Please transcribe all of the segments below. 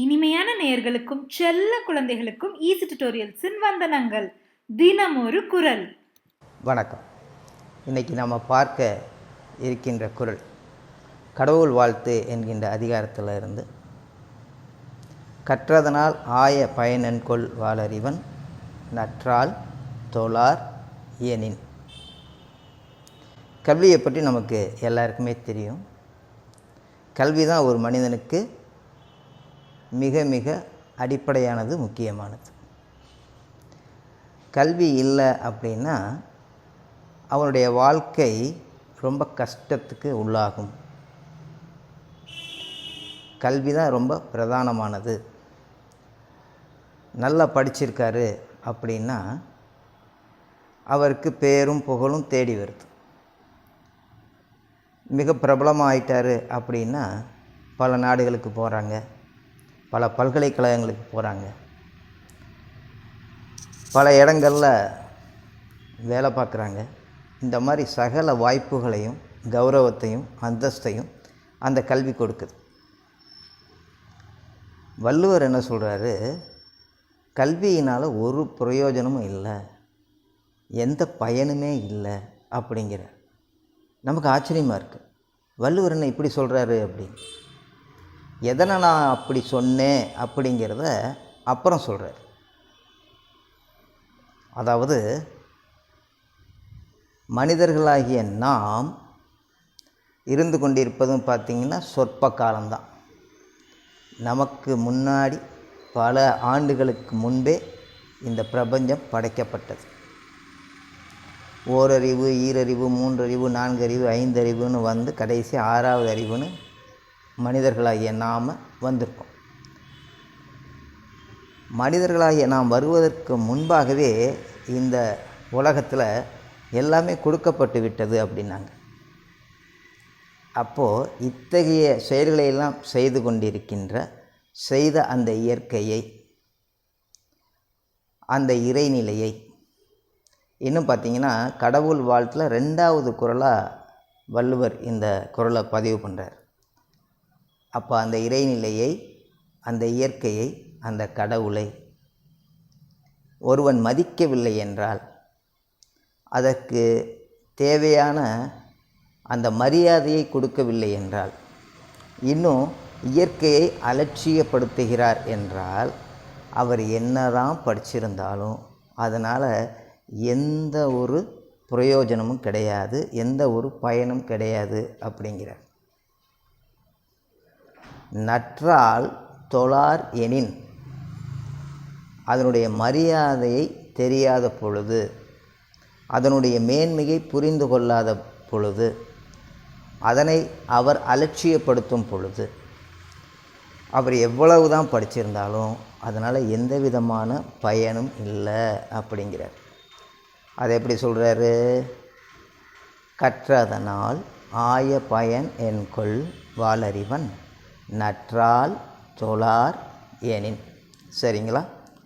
இனிமையான நேயர்களுக்கும் செல்ல குழந்தைகளுக்கும் ஈஸி டியூட்டோரியல்ஸின் வந்தனங்கள். தினம் ஒரு குறள். வணக்கம். இன்னைக்கு நம்ம பார்க்க இருக்கின்ற குறள் கடவுள் வாழ்த்து என்கின்ற அதிகாரத்தில் இருந்து, கற்றதனால் ஆய பயனென்கொள் வாளறிவன் நற்றால் தொழார் எனின். கல்வியை பற்றி நமக்கு எல்லாருக்குமே தெரியும். கல்வி தான் ஒரு மனிதனுக்கு மிக மிக அடிப்படையானது, முக்கியமானது. கல்வி இல்லை அப்படின்னா அவனுடைய வாழ்க்கை ரொம்ப கஷ்டத்துக்கு உள்ளாகும். கல்வி தான் ரொம்ப பிரதானமானது. நல்லா படிச்சிருக்காரு அப்படின்னா அவருக்கு பேரும் புகழும் தேடி வருது. மிக பிரபலமாக ஆயிட்டார் அப்படின்னா பல நாடுகளுக்கு போகிறாங்க, பல பல்கலைக்கழகங்களுக்கு போகிறாங்க, பல இடங்களில் வேலை பார்க்குறாங்க. இந்த மாதிரி சகல வாய்ப்புகளையும் கௌரவத்தையும் அந்தஸ்தையும் அந்த கல்வி கொடுக்குது. வள்ளுவர் என்ன சொல்கிறாரு? கல்வியினால் ஒரு பிரயோஜனமும் இல்லை, எந்த பயனுமே இல்லை அப்படிங்கிறார். நமக்கு ஆச்சரியமாக இருக்குது. வள்ளுவர் என்ன இப்படி சொல்கிறாரு அப்படின்னு. எதனை நான் அப்படி சொன்னேன் அப்படிங்கிறத அப்புறம் சொல்கிறார். அதாவது மனிதர்களாகிய நாம் இருந்து கொண்டிருப்பதும் பார்த்திங்கன்னா சொற்ப காலம்தான். நமக்கு முன்னாடி பல ஆண்டுகளுக்கு முன்பே இந்த பிரபஞ்சம் படைக்கப்பட்டது. ஓரறிவு, ஈரறிவு, மூன்றறிவு, நான்கறிவு, ஐந்தறிவுன்னு வந்து கடைசி ஆறாவது அறிவுன்னு மனிதர்களாகிய நாம் வந்திருக்கோம். மனிதர்களாகிய நாம் வருவதற்கு முன்பாகவே இந்த உலகத்தில் எல்லாமே கொடுக்கப்பட்டு விட்டது அப்படின்னாங்க. அப்போது இத்தகைய செயல்களையெல்லாம் செய்து கொண்டிருக்கின்ற செய்த அந்த இயற்கையை, அந்த இறைநிலையை, இன்னும் பார்த்திங்கன்னா கடவுள் வாழ்த்தில் 2வது குறளாக வள்ளுவர் இந்த குறளை பதிவு பண்ணுறார். அப்போ அந்த இறைநிலையை, அந்த இயற்கையை, அந்த கடவுளை ஒருவன் மதிக்கவில்லை என்றால், அதற்கு தேவையான அந்த மரியாதையை கொடுக்கவில்லை என்றால், இன்னும் இயற்கையை அலட்சியப்படுத்துகிறார் என்றால், அவர் என்னதான் படிச்சிருந்தாலும் அதனால் எந்த ஒரு பிரயோஜனமும் கிடையாது, எந்த ஒரு பயனும் கிடையாது அப்படிங்கிறார். நற்றால் தொழார் எனின், அதனுடைய மரியாதையை தெரியாத பொழுது, அதனுடைய மேன்மையை புரிந்து கொள்ளாத பொழுது, அதனை அவர் அலட்சியப்படுத்தும் பொழுது, அவர் எவ்வளவு தான் படிச்சிருந்தாலும் அதனால் எந்த விதமான பயனும் இல்லை அப்படிங்கிறார். அதை எப்படி சொல்கிறாரு? கற்றதனால் ஆய பயன் என்கொள் வாளறிவன் நற்றால் தொழார் எனின். சரிங்களா?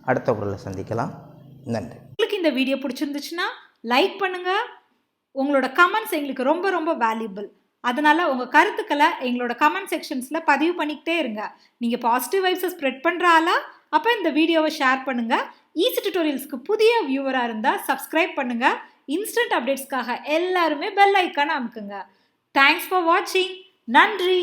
அடுத்த குறளில் சந்திக்கலாம். நன்றி. உங்களுக்கு இந்த வீடியோ பிடிச்சிருந்துச்சுன்னா லைக் பண்ணுங்கள். உங்களோட கமெண்ட்ஸ் எங்களுக்கு ரொம்ப ரொம்ப வேல்யூபிள். அதனால் உங்கள் கருத்துக்களை எங்களோட கமெண்ட் செக்ஷன்ஸில் பதிவு பண்ணிக்கிட்டே இருங்க. நீங்கள் பாசிட்டிவ் வைப்ஸை ஸ்ப்ரெட் பண்ணுற ஆளா? அப்போ இந்த வீடியோவை ஷேர் பண்ணுங்கள். ஈஸி டியூட்டோரியல்ஸ்க்கு புதிய வியூவராக இருந்தால் சப்ஸ்கிரைப் பண்ணுங்கள். இன்ஸ்டன்ட் அப்டேட்ஸ்க்காக எல்லாருமே பெல் ஐக்கானை அமுக்குங்க. தேங்க்ஸ் ஃபார் வாட்சிங். நன்றி.